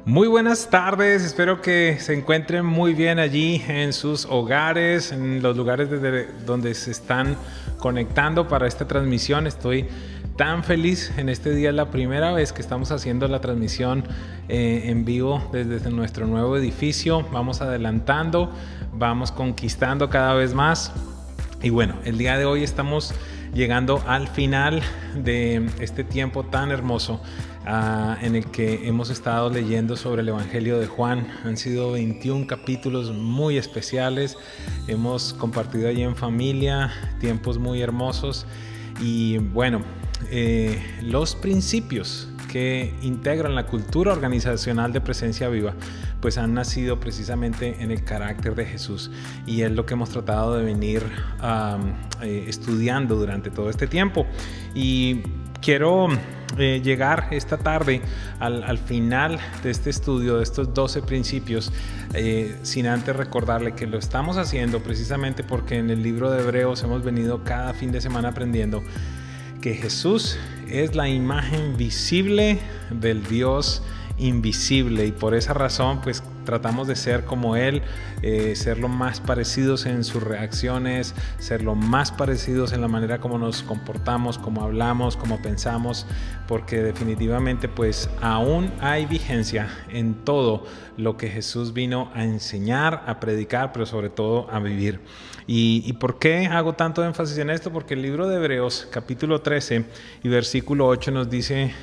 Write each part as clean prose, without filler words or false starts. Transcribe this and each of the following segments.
Muy buenas tardes, espero que se encuentren muy bien allí en sus hogares, en los lugares desde donde se están conectando para esta transmisión. Estoy tan feliz en este día, es la primera vez que estamos haciendo la transmisión en vivo desde nuestro nuevo edificio. Vamos adelantando, vamos conquistando cada vez más. Y bueno, el día de hoy estamos llegando al final de este tiempo tan hermoso en el que hemos estado leyendo sobre el Evangelio de Juan. Han sido 21 capítulos muy especiales. Hemos compartido allí en familia tiempos muy hermosos. Y bueno, los principios que integran la cultura organizacional de Presencia Viva pues han nacido precisamente en el carácter de Jesús, y es lo que hemos tratado de venir estudiando durante todo este tiempo. Y quiero llegar esta tarde al final de este estudio de estos 12 principios, sin antes recordarle que lo estamos haciendo precisamente porque en el libro de Hebreos hemos venido cada fin de semana aprendiendo que Jesús es la imagen visible del Dios invisible, y por esa razón pues tratamos de ser como Él, ser lo más parecidos en sus reacciones, ser lo más parecidos en la manera como nos comportamos, como hablamos, como pensamos, porque definitivamente pues aún hay vigencia en todo lo que Jesús vino a enseñar, a predicar, pero sobre todo a vivir. ¿Y por qué hago tanto énfasis en esto? Porque el libro de Hebreos, capítulo 13 y versículo 8 nos dice,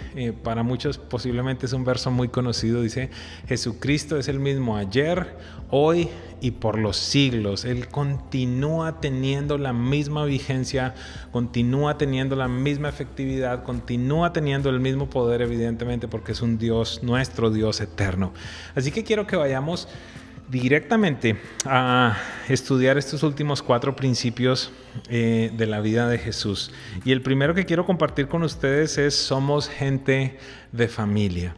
para muchos posiblemente es un verso muy conocido, dice: Jesucristo es el mismo ayer, hoy y por los siglos. Él continúa teniendo la misma vigencia, continúa teniendo la misma efectividad, continúa teniendo el mismo poder, evidentemente, porque es un Dios, nuestro Dios eterno. Así que quiero que vayamos directamente a estudiar estos últimos 4 principios de la vida de Jesús. Y el primero que quiero compartir con ustedes es: somos gente de familia.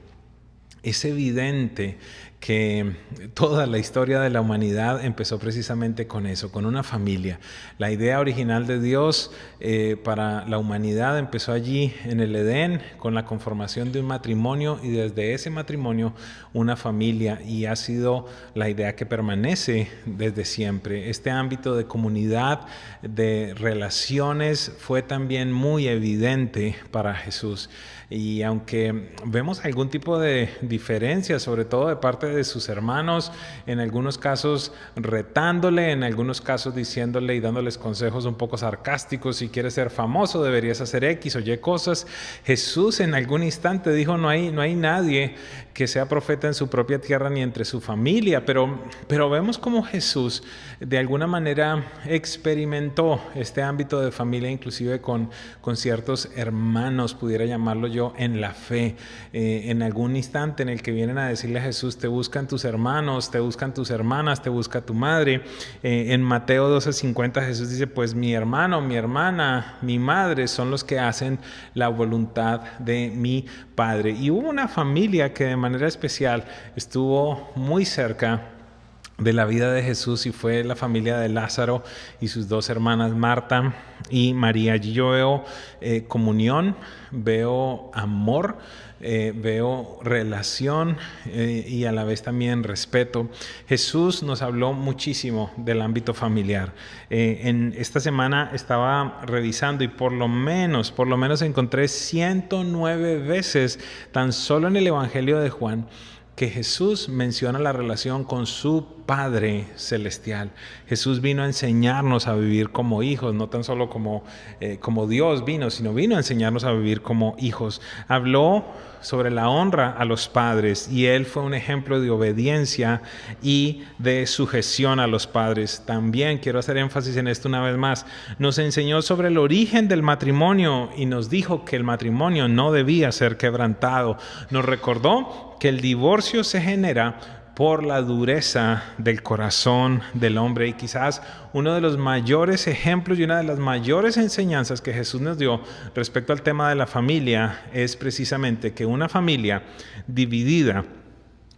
Es evidente que toda la historia de la humanidad empezó precisamente con eso, con una familia. La idea original de Dios para la humanidad empezó allí en el Edén, con la conformación de un matrimonio, y desde ese matrimonio una familia, y ha sido la idea que permanece desde siempre. Este ámbito de comunidad, de relaciones, fue también muy evidente para Jesús. Y aunque vemos algún tipo de diferencia, sobre todo de parte de sus hermanos, en algunos casos retándole, en algunos casos diciéndole y dándoles consejos un poco sarcásticos: si quieres ser famoso deberías hacer X o Y cosas. Jesús en algún instante dijo: no hay nadie que sea profeta en su propia tierra ni entre su familia, pero vemos cómo Jesús de alguna manera experimentó este ámbito de familia, inclusive con ciertos hermanos, pudiera llamarlo yo, en la fe. En algún instante en el que vienen a decirle a Jesús: te buscan tus hermanos, te buscan tus hermanas, te busca tu madre. En Mateo 12:50 Jesús dice: pues mi hermano, mi hermana, mi madre son los que hacen la voluntad de mi Padre. Y hubo una familia que de manera especial estuvo muy cerca de la vida de Jesús, y fue la familia de Lázaro y sus 2 hermanas, Marta y María. Allí yo veo comunión, veo amor, veo relación y a la vez también respeto. Jesús nos habló muchísimo del ámbito familiar. En esta semana estaba revisando y por lo menos encontré 109 veces tan solo en el Evangelio de Juan que Jesús menciona la relación con su Padre Celestial. Jesús vino a enseñarnos a vivir como hijos, no tan solo como Dios vino, sino vino a enseñarnos a vivir como hijos. Habló sobre la honra a los padres, y Él fue un ejemplo de obediencia y de sujeción a los padres. También quiero hacer énfasis en esto una vez más. Nos enseñó sobre el origen del matrimonio y nos dijo que el matrimonio no debía ser quebrantado. Nos recordó que el divorcio se genera por la dureza del corazón del hombre, y quizás uno de los mayores ejemplos y una de las mayores enseñanzas que Jesús nos dio respecto al tema de la familia es precisamente que una familia dividida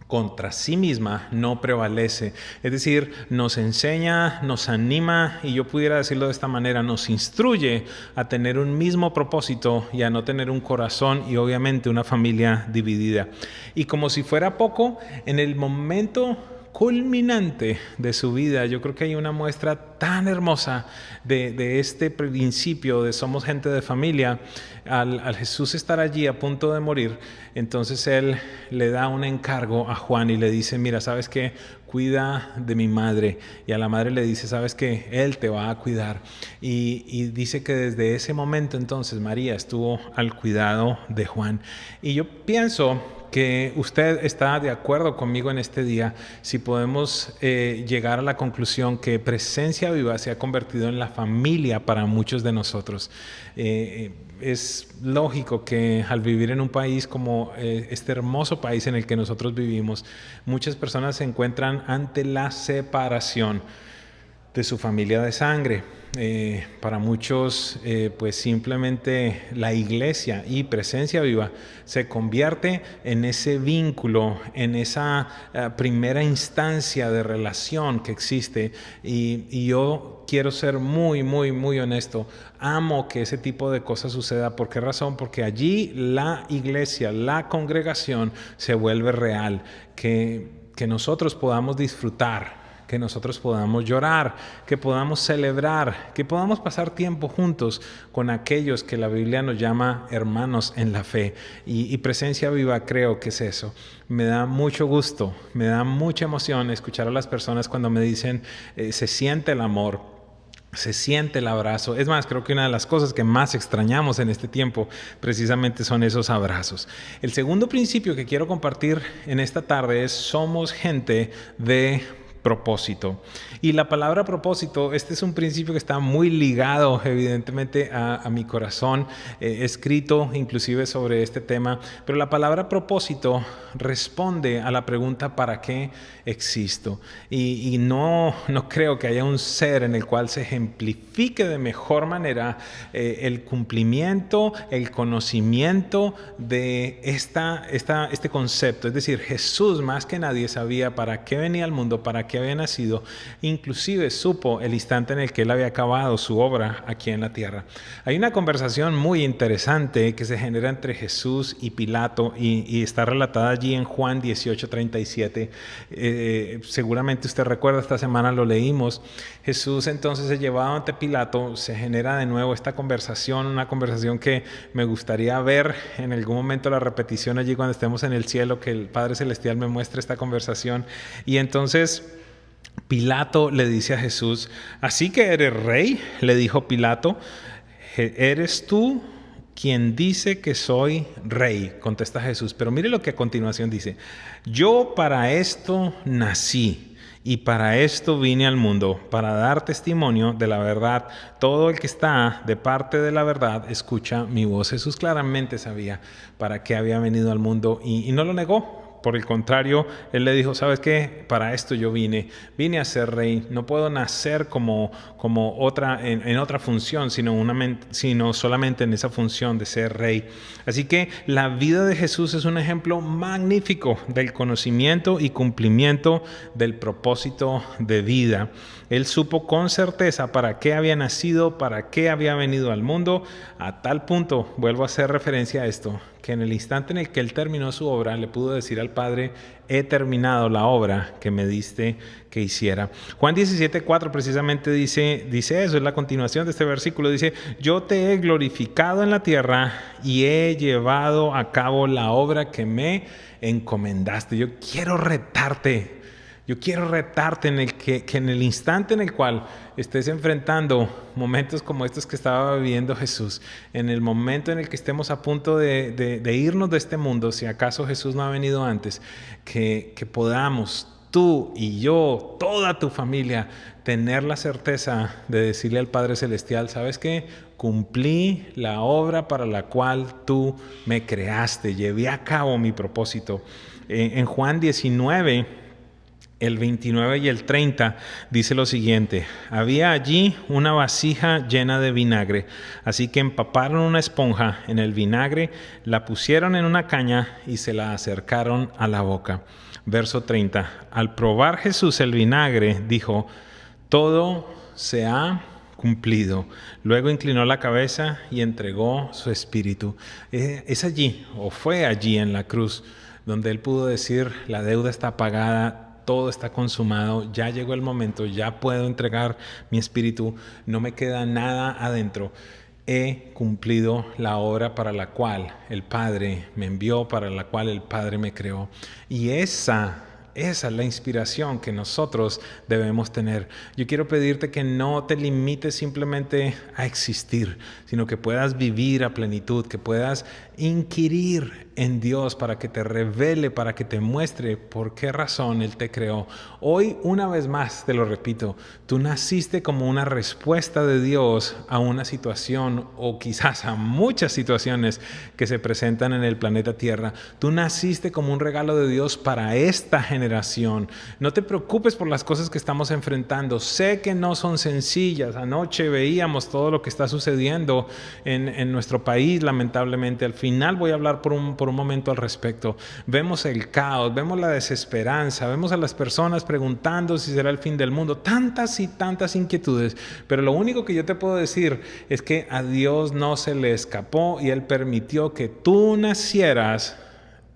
contra sí misma no prevalece. Es decir, nos enseña, nos anima y yo pudiera decirlo de esta manera, nos instruye a tener un mismo propósito y a no tener un corazón y obviamente una familia dividida. Y como si fuera poco, en el momento culminante de su vida, yo creo que hay una muestra tan hermosa de este principio de somos gente de familia. Al Jesús estar allí a punto de morir, entonces él le da un encargo a Juan y le dice, mira, ¿sabes qué? Cuida de mi madre. Y a la madre le dice, ¿sabes qué? Él te va a cuidar. Y dice que desde ese momento entonces María estuvo al cuidado de Juan. Y yo pienso que usted está de acuerdo conmigo en este día si podemos llegar a la conclusión que Presencia Viva se ha convertido en la familia para muchos de nosotros. Es lógico que al vivir en un país como este hermoso país en el que nosotros vivimos, muchas personas se encuentran ante la separación de su familia de sangre. Para muchos, pues simplemente la iglesia y Presencia Viva se convierte en ese vínculo, en esa primera instancia de relación que existe. Y yo quiero ser muy honesto. Amo que ese tipo de cosas suceda. ¿Por qué razón? Porque allí la iglesia, la congregación se vuelve real. Que nosotros podamos disfrutar, que nosotros podamos llorar, que podamos celebrar, que podamos pasar tiempo juntos con aquellos que la Biblia nos llama hermanos en la fe. Y Presencia Viva creo que es eso. Me da mucho gusto, me da mucha emoción escuchar a las personas cuando me dicen se siente el amor, se siente el abrazo. Es más, creo que una de las cosas que más extrañamos en este tiempo precisamente son esos abrazos. El segundo principio que quiero compartir en esta tarde es somos gente de propósito. Y la palabra propósito, este es un principio que está muy ligado evidentemente a mi corazón. He escrito inclusive sobre este tema, pero la palabra propósito responde a la pregunta ¿para qué existo? Y no creo que haya un ser en el cual se ejemplifique de mejor manera el cumplimiento, el conocimiento de este concepto. Es decir, Jesús más que nadie sabía para qué venía al mundo, para qué había nacido, inclusive supo el instante en el que él había acabado su obra aquí en la tierra. Hay una conversación muy interesante que se genera entre Jesús y Pilato y está relatada allí en Juan 18:37. Seguramente usted recuerda, esta semana lo leímos. Jesús entonces es llevado ante Pilato, se genera de nuevo esta conversación, una conversación que me gustaría ver en algún momento la repetición allí cuando estemos en el cielo, que el Padre Celestial me muestre esta conversación. Y entonces Pilato le dice a Jesús, ¿así que eres rey? Le dijo Pilato, ¿eres tú quien dice que soy rey? Contesta Jesús, pero mire lo que a continuación dice, yo para esto nací y para esto vine al mundo, para dar testimonio de la verdad. Todo el que está de parte de la verdad escucha mi voz. Jesús claramente sabía para qué había venido al mundo y no lo negó. Por el contrario, él le dijo, ¿sabes qué? Para esto yo vine a ser rey. No puedo nacer como otra, en otra función, sino solamente en esa función de ser rey. Así que la vida de Jesús es un ejemplo magnífico del conocimiento y cumplimiento del propósito de vida. Él supo con certeza para qué había nacido, para qué había venido al mundo, a tal punto, vuelvo a hacer referencia a esto, que en el instante en el que él terminó su obra, le pudo decir al Padre, he terminado la obra que me diste que hiciera. Juan 17:4 precisamente dice eso, es la continuación de este versículo, dice, yo te he glorificado en la tierra y he llevado a cabo la obra que me encomendaste. Yo quiero retarte en que en el instante en el cual estés enfrentando momentos como estos que estaba viviendo Jesús, en el momento en el que estemos a punto de irnos de este mundo, si acaso Jesús no ha venido antes, que podamos, tú y yo, toda tu familia, tener la certeza de decirle al Padre Celestial, ¿sabes qué? Cumplí la obra para la cual tú me creaste, llevé a cabo mi propósito. En Juan 19, El 29 y el 30 dice lo siguiente: había allí una vasija llena de vinagre, así que empaparon una esponja en el vinagre, la pusieron en una caña y se la acercaron a la boca. Verso 30. Al probar Jesús el vinagre, dijo: todo se ha cumplido. Luego inclinó la cabeza y entregó su espíritu. Es allí, o fue allí en la cruz, donde él pudo decir: la deuda está pagada, todo está consumado, ya llegó el momento, ya puedo entregar mi espíritu, no me queda nada adentro. He cumplido la obra para la cual el Padre me envió, para la cual el Padre me creó. Y esa es la inspiración que nosotros debemos tener. Yo quiero pedirte que no te limites simplemente a existir, sino que puedas vivir a plenitud, que puedas inquirir en Dios para que te revele, para que te muestre por qué razón Él te creó. Hoy, una vez más, te lo repito, tú naciste como una respuesta de Dios a una situación, o quizás a muchas situaciones que se presentan en el planeta Tierra. Tú naciste como un regalo de Dios para esta generación. No te preocupes por las cosas que estamos enfrentando. Sé que no son sencillas. Anoche veíamos todo lo que está sucediendo en nuestro país, lamentablemente. Al final voy a hablar por un momento al respecto. Vemos el caos, vemos la desesperanza, vemos a las personas preguntando si será el fin del mundo, tantas y tantas inquietudes, pero lo único que yo te puedo decir es que a Dios no se le escapó y Él permitió que tú nacieras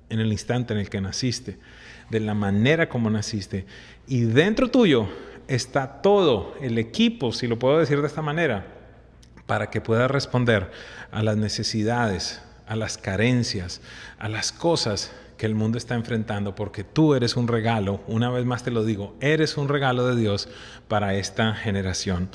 en el instante en el que naciste, de la manera como naciste, y dentro tuyo está todo el equipo, si lo puedo decir de esta manera, para que puedas responder a las necesidades, a las carencias, a las cosas que el mundo está enfrentando, porque tú eres un regalo. Una vez más te lo digo, eres un regalo de Dios para esta generación.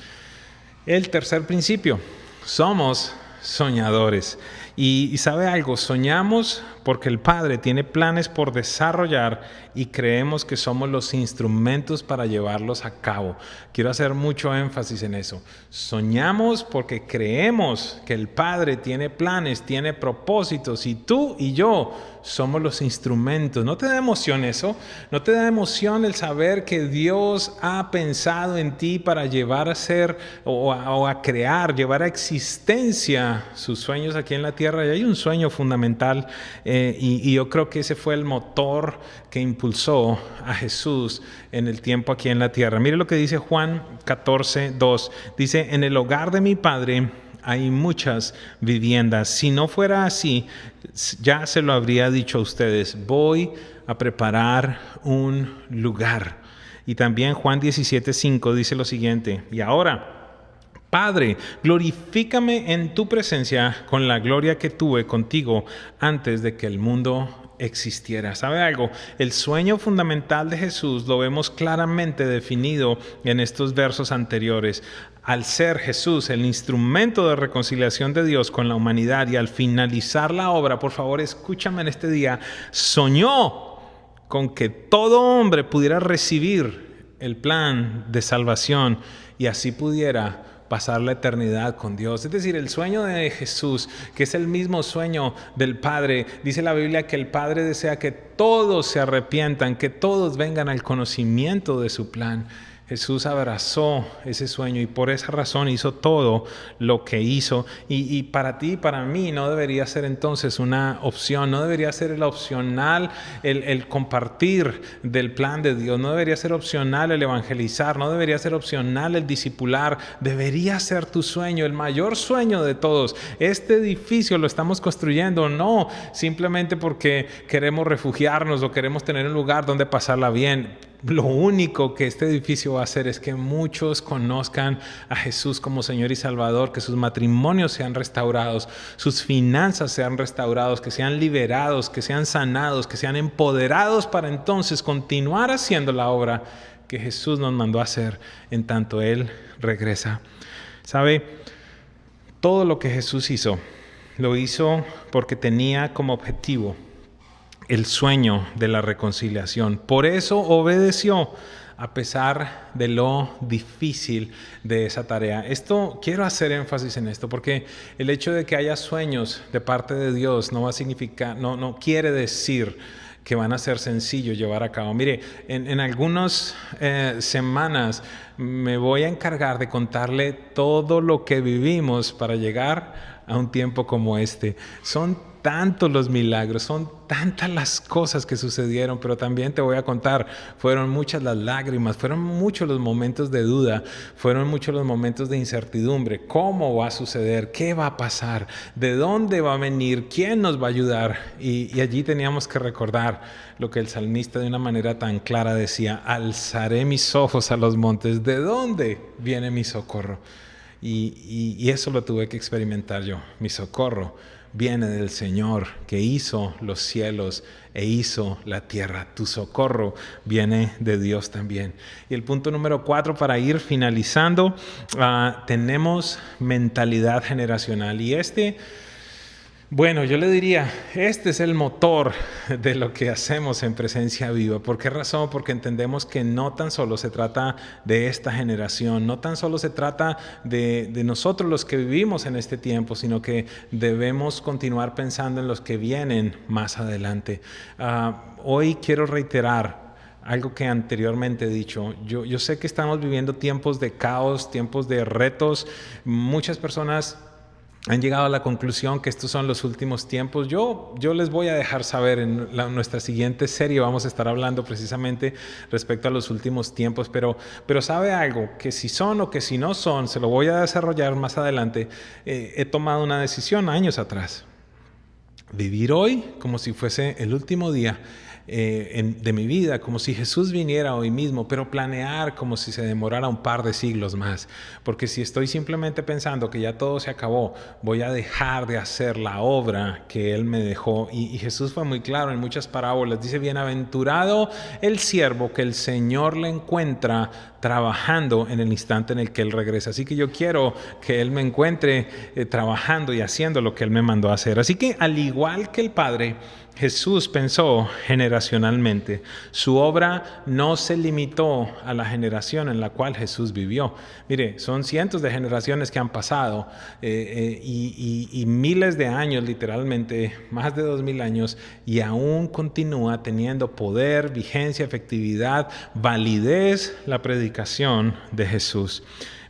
El tercer principio: somos soñadores. Y sabe algo, soñamos porque el Padre tiene planes por desarrollar y creemos que somos los instrumentos para llevarlos a cabo. Quiero hacer mucho énfasis en eso. Soñamos porque creemos que el Padre tiene planes, tiene propósitos, y tú y yo somos los instrumentos. ¿No te da emoción eso? ¿No te da emoción el saber que Dios ha pensado en ti para llevar a ser o a crear, llevar a existencia sus sueños aquí en la tierra? Y hay un sueño fundamental y yo creo que ese fue el motor que impulsó a Jesús en el tiempo aquí en la tierra. Mire lo que dice Juan 14:2. Dice: en el hogar de mi Padre hay muchas viviendas. Si no fuera así, ya se lo habría dicho a ustedes. Voy a preparar un lugar. Y también Juan 17:5 dice lo siguiente: y ahora, Padre, glorifícame en tu presencia con la gloria que tuve contigo antes de que el mundo existiera. ¿Sabe algo? El sueño fundamental de Jesús lo vemos claramente definido en estos versos anteriores. Al ser Jesús el instrumento de reconciliación de Dios con la humanidad, y al finalizar la obra, por favor, escúchame en este día, soñó con que todo hombre pudiera recibir el plan de salvación y así pudiera pasar la eternidad con Dios. Es decir, el sueño de Jesús, que es el mismo sueño del Padre. Dice la Biblia que el Padre desea que todos se arrepientan, que todos vengan al conocimiento de su plan. Jesús abrazó ese sueño y por esa razón hizo todo lo que hizo. Y para ti y para mí no debería ser entonces una opción, no debería ser el opcional el compartir del plan de Dios, no debería ser opcional el evangelizar, no debería ser opcional el discipular, debería ser tu sueño, el mayor sueño de todos. Este edificio lo estamos construyendo no simplemente porque queremos refugiarnos o queremos tener un lugar donde pasarla bien. Lo único que este edificio va a hacer es que muchos conozcan a Jesús como Señor y Salvador, que sus matrimonios sean restaurados, sus finanzas sean restaurados, que sean liberados, que sean sanados, que sean empoderados para entonces continuar haciendo la obra que Jesús nos mandó a hacer en tanto Él regresa. ¿Sabe? Todo lo que Jesús hizo, lo hizo porque tenía como objetivo el sueño de la reconciliación. Por eso obedeció a pesar de lo difícil de esa tarea. Quiero hacer énfasis en esto, porque el hecho de que haya sueños de parte de Dios no va a significar, no quiere decir que van a ser sencillos llevar a cabo. Mire, en algunas semanas me voy a encargar de contarle todo lo que vivimos para llegar a un tiempo como este. Son tantos los milagros, son tantas las cosas que sucedieron, pero también te voy a contar, fueron muchas las lágrimas, fueron muchos los momentos de duda, fueron muchos los momentos de incertidumbre. ¿Cómo va a suceder? ¿Qué va a pasar? ¿De dónde va a venir? ¿Quién nos va a ayudar? Y allí teníamos que recordar lo que el salmista de una manera tan clara decía: alzaré mis ojos a los montes, ¿de dónde viene mi socorro? Y eso lo tuve que experimentar yo. Mi socorro viene del Señor, que hizo los cielos e hizo la tierra. Tu socorro viene de Dios también. Y el punto número 4, para ir finalizando, tenemos mentalidad generacional. Y bueno, yo le diría, este es el motor de lo que hacemos en Presencia Viva. ¿Por qué razón? Porque entendemos que no tan solo se trata de esta generación, no tan solo se trata de nosotros los que vivimos en este tiempo, sino que debemos continuar pensando en los que vienen más adelante. Hoy quiero reiterar algo que anteriormente he dicho. Yo sé que estamos viviendo tiempos de caos, tiempos de retos. Muchas personas han llegado a la conclusión que estos son los últimos tiempos. Yo les voy a dejar saber en nuestra siguiente serie. Vamos a estar hablando precisamente respecto a los últimos tiempos, pero sabe algo, que si son o que si no son, se lo voy a desarrollar más adelante. He tomado una decisión años atrás: vivir hoy como si fuese el último día de mi vida, como si Jesús viniera hoy mismo, pero planear como si se demorara un par de siglos más, porque si estoy simplemente pensando que ya todo se acabó, voy a dejar de hacer la obra que Él me dejó. Y Jesús fue muy claro en muchas parábolas. Dice: bienaventurado el siervo que el Señor le encuentra trabajando en el instante en el que Él regresa. Así que yo quiero que Él me encuentre trabajando y haciendo lo que Él me mandó a hacer. Así que, al igual que el Padre, Jesús pensó generacionalmente. Su obra no se limitó a la generación en la cual Jesús vivió. Mire, son cientos de generaciones que han pasado y miles de años, literalmente más de 2000 años, y aún continúa teniendo poder, vigencia, efectividad, validez la predicación de Jesús.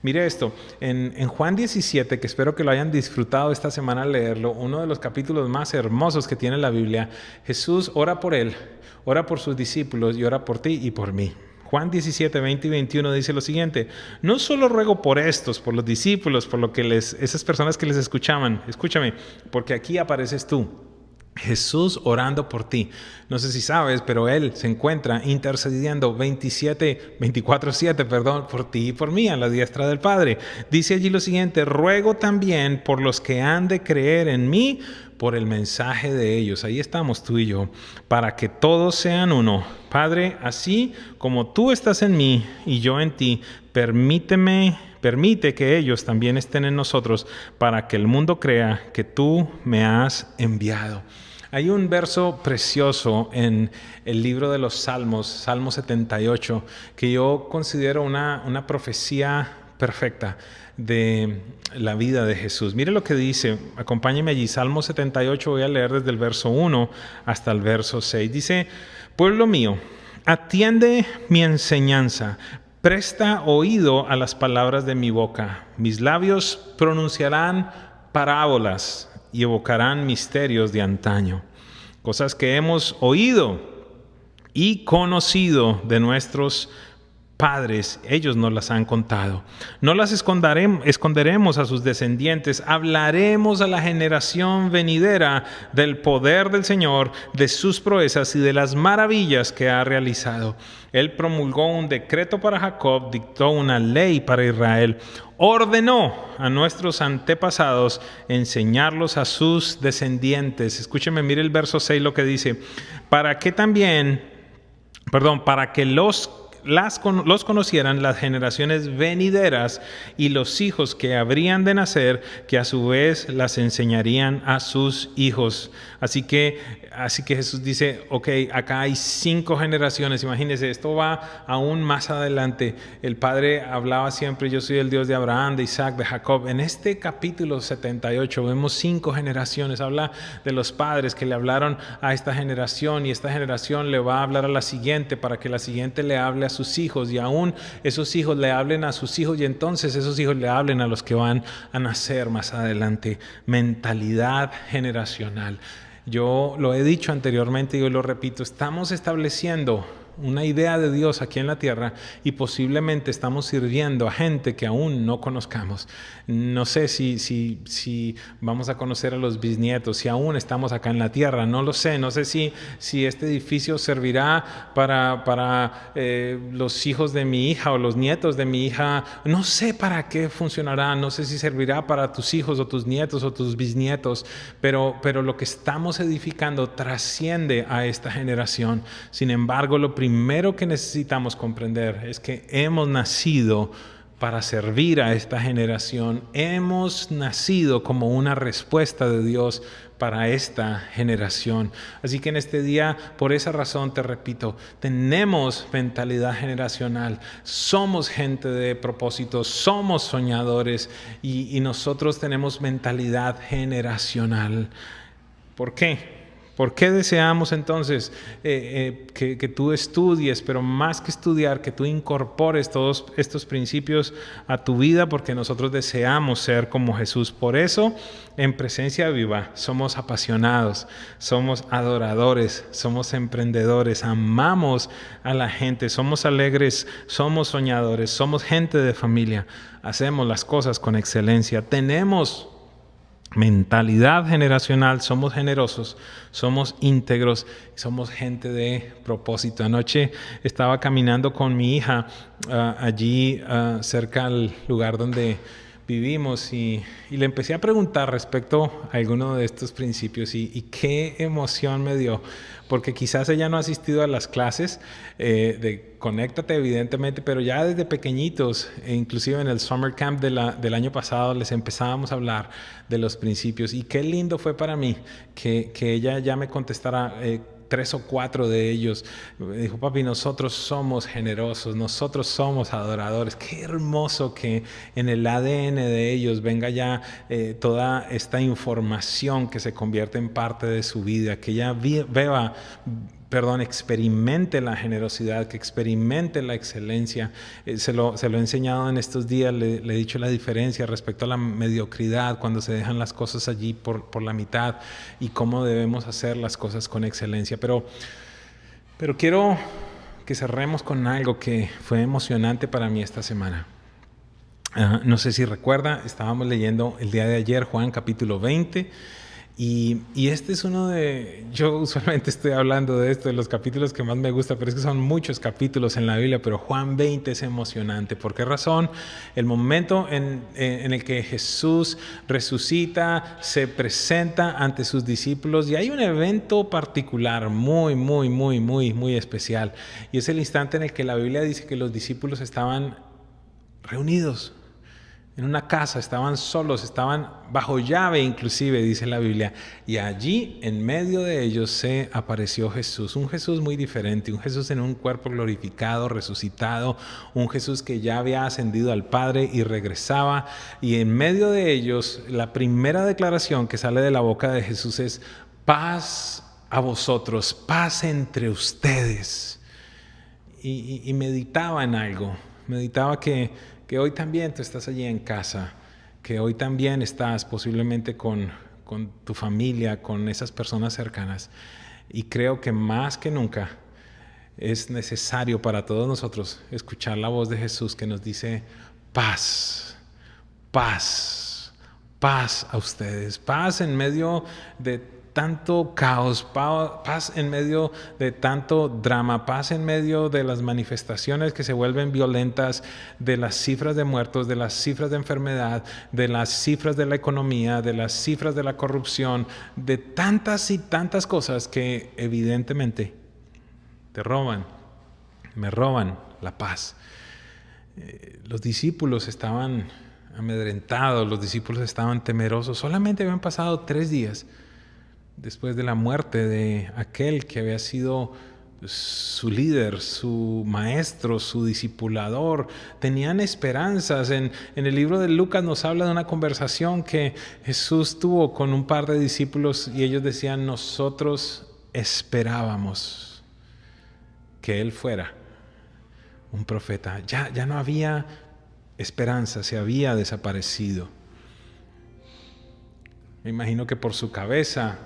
Mire esto, en Juan 17, que espero que lo hayan disfrutado esta semana al leerlo, uno de los capítulos más hermosos que tiene la Biblia, Jesús ora por él, ora por sus discípulos y ora por ti y por mí. Juan 17, 20 y 21 dice lo siguiente: no solo ruego por estos, por los discípulos, por lo que esas personas que les escuchaban, escúchame, porque aquí apareces tú. Jesús orando por ti. No sé si sabes, pero Él se encuentra intercediendo 24/7, por ti y por mí, a la diestra del Padre. Dice allí lo siguiente: ruego también por los que han de creer en mí por el mensaje de ellos. Ahí estamos tú y yo, para que todos sean uno. Padre, así como tú estás en mí y yo en ti, permite que ellos también estén en nosotros, para que el mundo crea que tú me has enviado. Hay un verso precioso en el libro de los Salmos, Salmo 78, que yo considero una profecía perfecta de la vida de Jesús. Mire lo que dice, acompáñeme allí, Salmo 78, voy a leer desde el verso 1 hasta el verso 6. Dice: pueblo mío, atiende mi enseñanza, presta oído a las palabras de mi boca. Mis labios pronunciarán parábolas y evocarán misterios de antaño, cosas que hemos oído y conocido de nuestros padres. Ellos nos las han contado. No las esconderemos a sus descendientes. Hablaremos a la generación venidera del poder del Señor, de sus proezas y de las maravillas que ha realizado. Él promulgó un decreto para Jacob, dictó una ley para Israel, ordenó a nuestros antepasados enseñarlos a sus descendientes. Escúcheme, mire el verso 6 lo que dice: para que los conocieran las generaciones venideras y los hijos que habrían de nacer, que a su vez las enseñarían a sus hijos. Así que Jesús dice, ok, acá hay 5 generaciones. Imagínense, esto va aún más adelante. El Padre hablaba siempre, yo soy el Dios de Abraham, de Isaac, de Jacob. En este capítulo 78 vemos 5 generaciones. Habla de los padres que le hablaron a esta generación, y esta generación le va a hablar a la siguiente para que la siguiente le hable a sus hijos, y aún esos hijos le hablen a sus hijos, y entonces esos hijos le hablen a los que van a nacer más adelante. Mentalidad generacional. Yo lo he dicho anteriormente y hoy lo repito, estamos estableciendo una idea de Dios aquí en la tierra y posiblemente estamos sirviendo a gente que aún no conozcamos. No sé si vamos a conocer a los bisnietos, si aún estamos acá en la tierra, no lo sé. No sé si este edificio servirá para los hijos de mi hija o los nietos de mi hija. No sé para qué funcionará, no sé si servirá para tus hijos o tus nietos o tus bisnietos, pero lo que estamos edificando trasciende a esta generación. Sin embargo, lo primero que necesitamos comprender es que hemos nacido para servir a esta generación. Hemos nacido como una respuesta de Dios para esta generación. Así que en este día, por esa razón te repito, tenemos mentalidad generacional, somos gente de propósito, somos soñadores y nosotros tenemos mentalidad generacional. ¿Por qué? ¿Por qué deseamos entonces que tú estudies, pero más que estudiar, que tú incorpores todos estos principios a tu vida? Porque nosotros deseamos ser como Jesús. Por eso, en Presencia Viva, somos apasionados, somos adoradores, somos emprendedores, amamos a la gente, somos alegres, somos soñadores, somos gente de familia, hacemos las cosas con excelencia, tenemos mentalidad generacional, somos generosos, somos íntegros, somos gente de propósito. Anoche estaba caminando con mi hija allí cerca al lugar donde vivimos y le empecé a preguntar respecto a alguno de estos principios y qué emoción me dio, porque quizás ella no ha asistido a las clases de Conéctate, evidentemente, pero ya desde pequeñitos, inclusive en el Summer Camp del año pasado, les empezábamos a hablar de los principios. Y qué lindo fue para mí que ella ya me contestara 3 o 4 de ellos. Me dijo, papi, nosotros somos generosos, nosotros somos adoradores. Qué hermoso que en el ADN de ellos venga ya toda esta información que se convierte en parte de su vida, que ella experimente la generosidad, que experimente la excelencia. Se lo he enseñado en estos días, le he dicho la diferencia respecto a la mediocridad, cuando se dejan las cosas allí por la mitad, y cómo debemos hacer las cosas con excelencia. Pero quiero que cerremos con algo que fue emocionante para mí esta semana. No sé si recuerda, estábamos leyendo el día de ayer Juan capítulo 20, y este es uno yo usualmente estoy hablando de esto, de los capítulos que más me gusta, pero es que son muchos capítulos en la Biblia, pero Juan 20 es emocionante. ¿Por qué razón? El momento en el que Jesús resucita, se presenta ante sus discípulos, y hay un evento particular muy, muy, muy, muy, muy especial, y es el instante en el que la Biblia dice que los discípulos estaban reunidos en una casa, estaban solos, estaban bajo llave inclusive, dice la Biblia. Y allí, en medio de ellos, se apareció Jesús. Un Jesús muy diferente, un Jesús en un cuerpo glorificado, resucitado, un Jesús que ya había ascendido al Padre y regresaba. Y en medio de ellos, la primera declaración que sale de la boca de Jesús es: paz a vosotros, paz entre ustedes. Y meditaba en algo, meditaba que hoy también tú estás allí en casa, que hoy también estás posiblemente con tu familia, con esas personas cercanas. Y creo que más que nunca es necesario para todos nosotros escuchar la voz de Jesús que nos dice: paz, paz, paz a ustedes, paz en medio de tanto caos, paz en medio de tanto drama, paz en medio de las manifestaciones que se vuelven violentas, de las cifras de muertos, de las cifras de enfermedad, de las cifras de la economía, de las cifras de la corrupción, de tantas y tantas cosas que evidentemente te roban me roban la paz. Los discípulos estaban amedrentados, los discípulos estaban temerosos. Solamente habían pasado 3 días después de la muerte de aquel que había sido su líder, su maestro, su discipulador. Tenían esperanzas. En el libro de Lucas nos habla de una conversación que Jesús tuvo con un par de discípulos y ellos decían: nosotros esperábamos que Él fuera un profeta. Ya no había esperanza, se había desaparecido. Me imagino que por su cabeza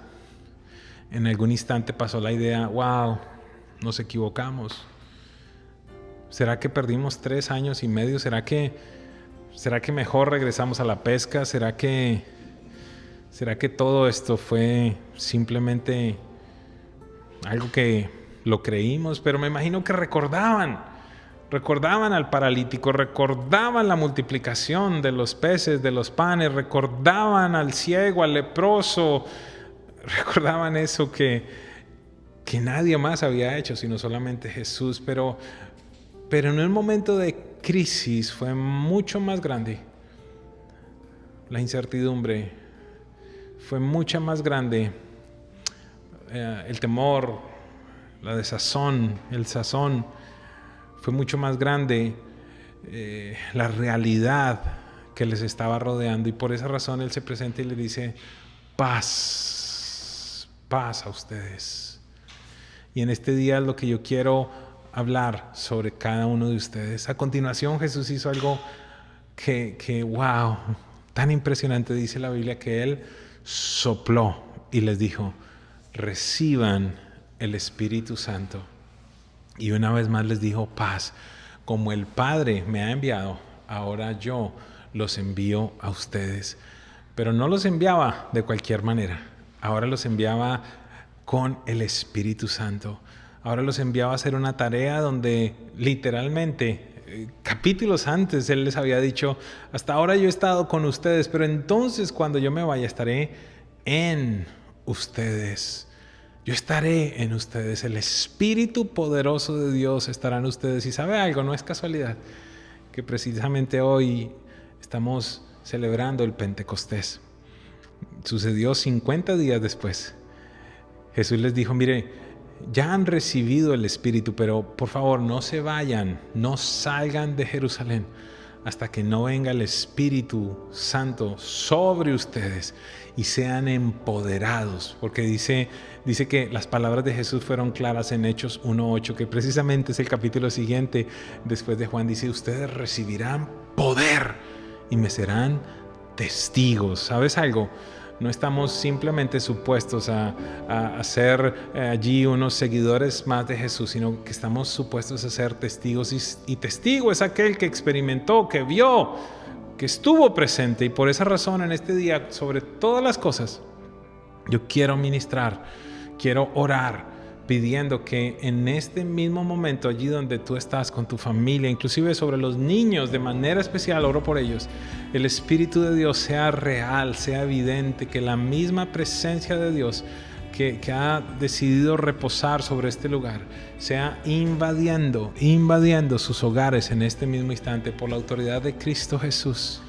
en algún instante pasó la idea: wow, nos equivocamos. ¿Será que perdimos 3 años y medio? ¿Será que mejor regresamos a la pesca? ¿Será que todo esto fue simplemente algo que lo creímos? Pero me imagino que recordaban al paralítico, recordaban la multiplicación de los peces, de los panes, recordaban al ciego, al leproso, recordaban eso que nadie más había hecho sino solamente Jesús. Pero en un momento de crisis fue mucho más grande la incertidumbre, fue mucho más grande el temor, la desazón, el sazón, fue mucho más grande la realidad que les estaba rodeando. Y por esa razón Él se presenta y le dice: paz a ustedes. Y en este día es lo que yo quiero hablar sobre cada uno de ustedes. A continuación, Jesús hizo algo que wow, tan impresionante. Dice la Biblia que Él sopló y les dijo: reciban el Espíritu Santo. Y una vez más les dijo: paz. Como el Padre me ha enviado, ahora yo los envío a ustedes. Pero no los enviaba de cualquier manera. Ahora los enviaba con el Espíritu Santo. Ahora los enviaba a hacer una tarea donde literalmente, capítulos antes, Él les había dicho: hasta ahora yo he estado con ustedes, pero entonces cuando yo me vaya estaré en ustedes. Yo estaré en ustedes. El Espíritu poderoso de Dios estará en ustedes. Y sabe algo, no es casualidad que precisamente hoy estamos celebrando el Pentecostés. Sucedió 50 días después. Jesús les dijo: mire, ya han recibido el Espíritu, pero por favor no se vayan, no salgan de Jerusalén hasta que no venga el Espíritu Santo sobre ustedes y sean empoderados. Porque dice que las palabras de Jesús fueron claras en Hechos 1:8, que precisamente es el capítulo siguiente después de Juan. Dice: ustedes recibirán poder y me serán testigos. ¿Sabes algo? No estamos simplemente supuestos a ser allí unos seguidores más de Jesús, sino que estamos supuestos a ser testigos. Y testigo es aquel que experimentó, que vio, que estuvo presente. Y por esa razón, en este día, sobre todas las cosas, yo quiero ministrar, quiero orar, pidiendo que en este mismo momento, allí donde tú estás con tu familia, inclusive sobre los niños de manera especial, oro por ellos, el Espíritu de Dios sea real, sea evidente, que la misma presencia de Dios que ha decidido reposar sobre este lugar sea invadiendo sus hogares en este mismo instante por la autoridad de Cristo Jesús.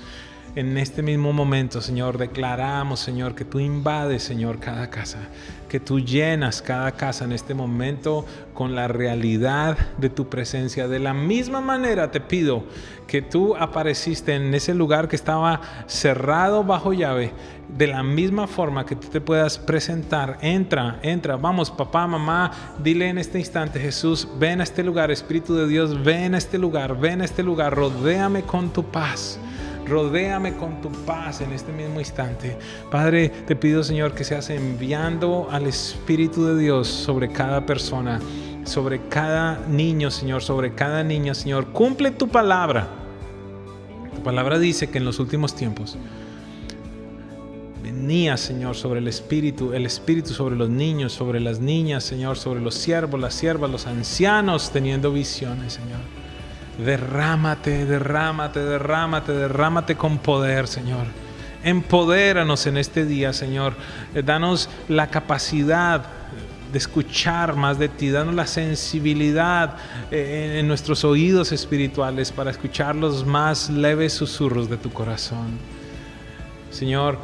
En este mismo momento, Señor, declaramos, Señor, que tú invades, Señor, cada casa, que tú llenas cada casa en este momento con la realidad de tu presencia. De la misma manera te pido que tú apareciste en ese lugar que estaba cerrado bajo llave. De la misma forma que tú te puedas presentar, entra, vamos, papá, mamá, dile en este instante: Jesús, ven a este lugar, Espíritu de Dios, ven a este lugar, rodéame con tu paz. Rodéame con tu paz en este mismo instante. Padre, te pido, Señor, que seas enviando al Espíritu de Dios sobre cada persona, sobre cada niño, Señor, sobre cada niña, Señor. Cumple tu palabra. Tu palabra dice que en los últimos tiempos venía, Señor, sobre el Espíritu sobre los niños, sobre las niñas, Señor, sobre los siervos, las siervas, los ancianos, teniendo visiones, Señor. Derrámate con poder, Señor. Empodéranos en este día, Señor. Danos la capacidad escuchar más de ti. Danos la sensibilidad en nuestros oídos espirituales para escuchar los más leves susurros de tu corazón. Señor,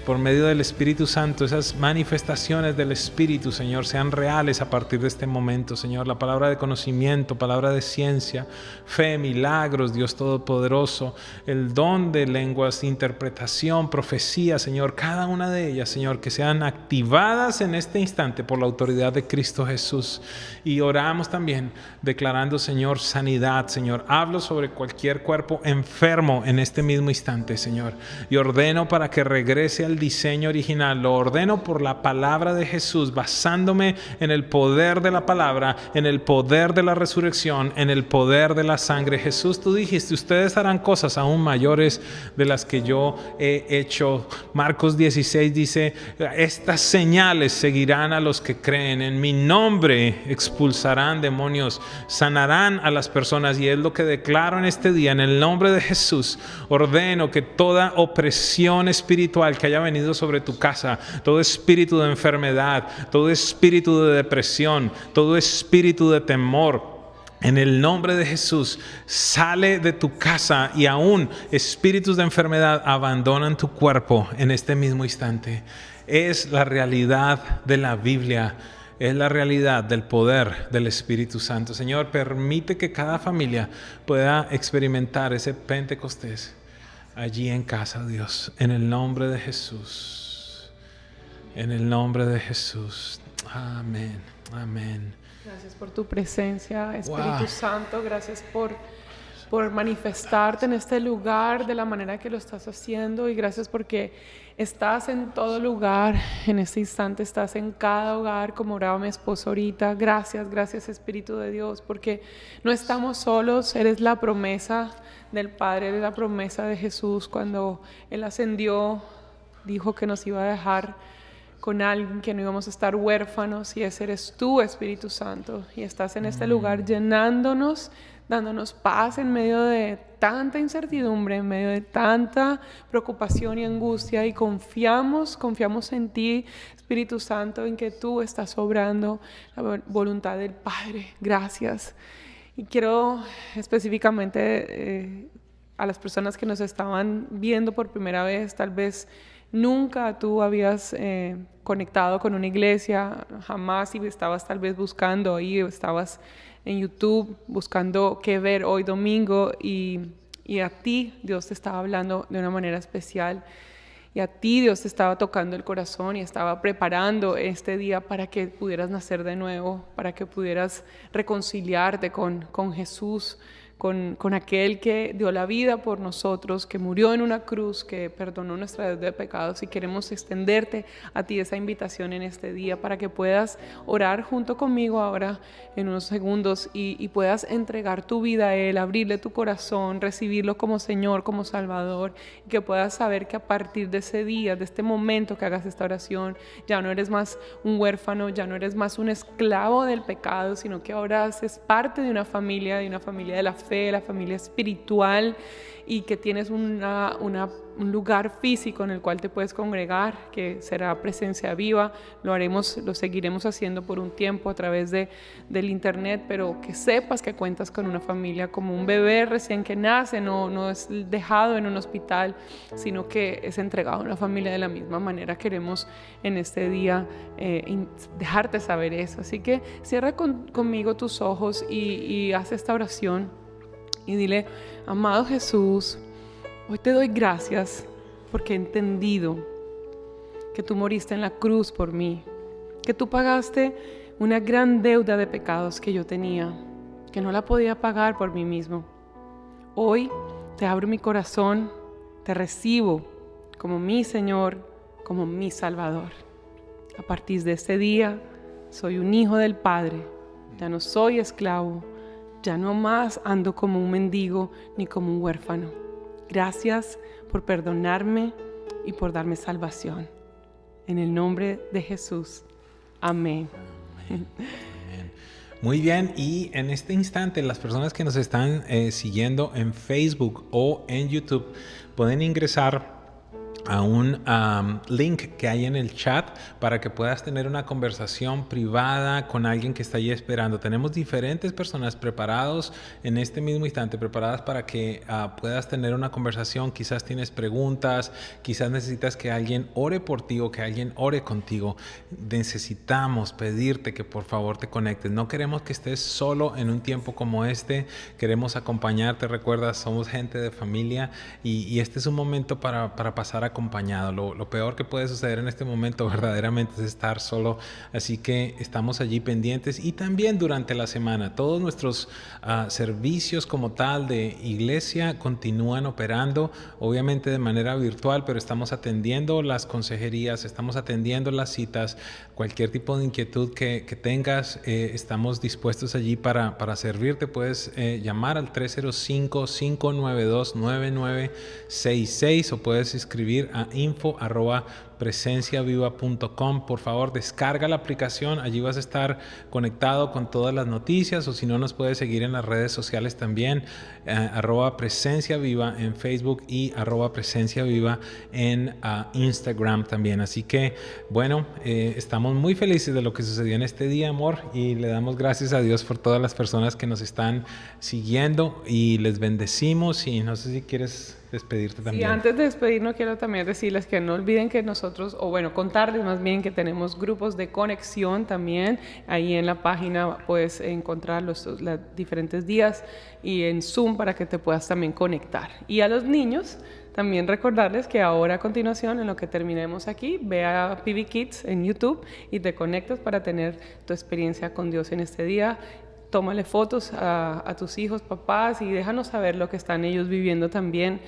por medio del Espíritu Santo, esas manifestaciones del Espíritu, Señor, sean reales a partir de este momento, Señor. La palabra de conocimiento, palabra de ciencia, fe, milagros, Dios Todopoderoso, el don de lenguas, interpretación, profecía, Señor, cada una de ellas, Señor, que sean activadas en este instante por la autoridad de Cristo Jesús. Y oramos también declarando, Señor, sanidad, Señor. Hablo sobre cualquier cuerpo enfermo en este mismo instante, Señor. Y ordeno para que regrese al diseño original. Lo ordeno por la palabra de Jesús, basándome en el poder de la palabra, en el poder de la resurrección, en el poder de la sangre. Jesús, tú dijiste, ustedes harán cosas aún mayores de las que yo he hecho. Marcos 16 dice, estas señales seguirán a los que creen. En mi nombre expulsarán demonios, sanarán a las personas. Y es lo que declaro en este día. En el nombre de Jesús, ordeno que toda opresión espiritual que haya venido sobre tu casa, todo espíritu de enfermedad, todo espíritu de depresión, todo espíritu de temor, en el nombre de Jesús, sale de tu casa, y aún espíritus de enfermedad abandonan tu cuerpo en este mismo instante. Es la realidad de la Biblia. Es la realidad del poder del Espíritu Santo. Señor, permite que cada familia pueda experimentar ese Pentecostés allí en casa, Dios, en el nombre de Jesús. En el nombre de Jesús. Amén. Amén. Gracias por tu presencia, Espíritu Santo. Gracias por manifestarte en este lugar de la manera que lo estás haciendo. Y gracias porque estás en todo lugar. En este instante estás en cada hogar, como oraba mi esposo ahorita. Gracias Espíritu de Dios, porque no estamos solos. Eres la promesa del Padre, eres la promesa de Jesús. Cuando Él ascendió, dijo que nos iba a dejar con alguien, que no íbamos a estar huérfanos, y ese eres tú, Espíritu Santo. Y estás en este lugar llenándonos, dándonos paz en medio de tanta incertidumbre, en medio de tanta preocupación y angustia, y confiamos en ti, Espíritu Santo, en que tú estás obrando la voluntad del Padre. Gracias. Y quiero específicamente a las personas que nos estaban viendo por primera vez, tal vez nunca tú habías conectado con una iglesia, jamás, y estabas tal vez buscando ahí, estabas en YouTube buscando qué ver hoy domingo, y a ti Dios te estaba hablando de una manera especial, y a ti Dios te estaba tocando el corazón y estaba preparando este día para que pudieras nacer de nuevo, para que pudieras reconciliarte con Jesús, con aquel que dio la vida por nosotros, que murió en una cruz, que perdonó nuestra deuda de pecados. Y queremos extenderte a ti esa invitación en este día para que puedas orar junto conmigo ahora en unos segundos y puedas entregar tu vida a Él, abrirle tu corazón, recibirlo como Señor, como Salvador, y que puedas saber que a partir de ese día, de este momento que hagas esta oración, ya no eres más un huérfano, ya no eres más un esclavo del pecado, sino que ahora haces parte de una familia de la fe, la familia espiritual, y que tienes un lugar físico en el cual te puedes congregar, que será presencia viva. Lo seguiremos haciendo por un tiempo a través del internet, pero que sepas que cuentas con una familia como un bebé recién que nace, no es dejado en un hospital, sino que es entregado a una familia. De la misma manera queremos en este día dejarte saber eso. Así que cierra conmigo tus ojos y haz esta oración. Y dile: amado Jesús, hoy te doy gracias porque he entendido que tú moriste en la cruz por mí, que tú pagaste una gran deuda de pecados que yo tenía, que no la podía pagar por mí mismo. Hoy te abro mi corazón, te recibo como mi Señor, como mi Salvador. A partir de este día soy un hijo del Padre, ya no soy esclavo. Ya no más ando como un mendigo ni como un huérfano. Gracias por perdonarme y por darme salvación. En el nombre de Jesús. Amén. Amén. Muy bien, y en este instante las personas que nos están siguiendo en Facebook o en YouTube pueden ingresar a un link que hay en el chat para que puedas tener una conversación privada con alguien que está ahí esperando. Tenemos diferentes personas preparados en este mismo instante, preparadas para que puedas tener una conversación. Quizás tienes preguntas, quizás necesitas que alguien ore por ti o que alguien ore contigo. Necesitamos pedirte que por favor te conectes. No queremos que estés solo en un tiempo como este. Queremos acompañarte. Recuerda, somos gente de familia y este es un momento para pasar acompañado. Lo peor que puede suceder en este momento verdaderamente es estar solo, así que estamos allí pendientes. Y también durante la semana todos nuestros servicios como tal de iglesia continúan operando, obviamente de manera virtual, pero estamos atendiendo las consejerías, estamos atendiendo las citas. Cualquier tipo de inquietud que tengas, estamos dispuestos allí para servirte. Puedes llamar al 305-592-9966 o puedes escribir a info@presenciaviva.com. Por favor, descarga la aplicación, allí vas a estar conectado con todas las noticias, o si no, nos puedes seguir en las redes sociales también, @presenciaviva en Facebook y @presenciaviva en Instagram también. Así que bueno, estamos muy felices de lo que sucedió en este día, amor, y le damos gracias a Dios por todas las personas que nos están siguiendo y les bendecimos. Y no sé si quieres despedirte también. Y antes de despedirnos, quiero también decirles que no olviden que nosotros, o bueno, contarles más bien que tenemos grupos de conexión también. Ahí en la página puedes encontrar los diferentes días y en Zoom para que te puedas también conectar. Y a los niños, también recordarles que ahora a continuación, en lo que terminemos aquí, ve a PB Kids en YouTube y te conectas para tener tu experiencia con Dios en este día. Tómale fotos a tus hijos, papás, y déjanos saber lo que están ellos viviendo también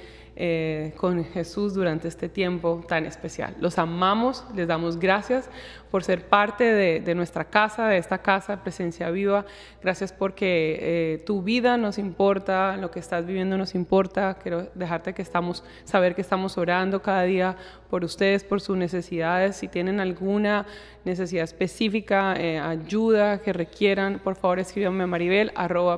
con Jesús durante este tiempo tan especial. Los amamos, les damos gracias por ser parte de nuestra casa, de esta casa, Presencia Viva. Gracias porque tu vida nos importa, lo que estás viviendo nos importa. Quiero dejarte saber que estamos orando cada día por ustedes, por sus necesidades. Si tienen alguna necesidad específica, ayuda que requieran, por favor escríbanme a Maribel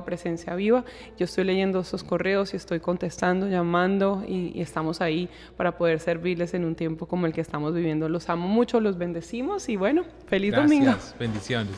@presenciaviva. Yo estoy leyendo esos correos y estoy contestando, llamando y estamos ahí para poder servirles en un tiempo como el que estamos viviendo. Los amo mucho, los bendecimos y bueno, feliz domingo. Gracias, bendiciones.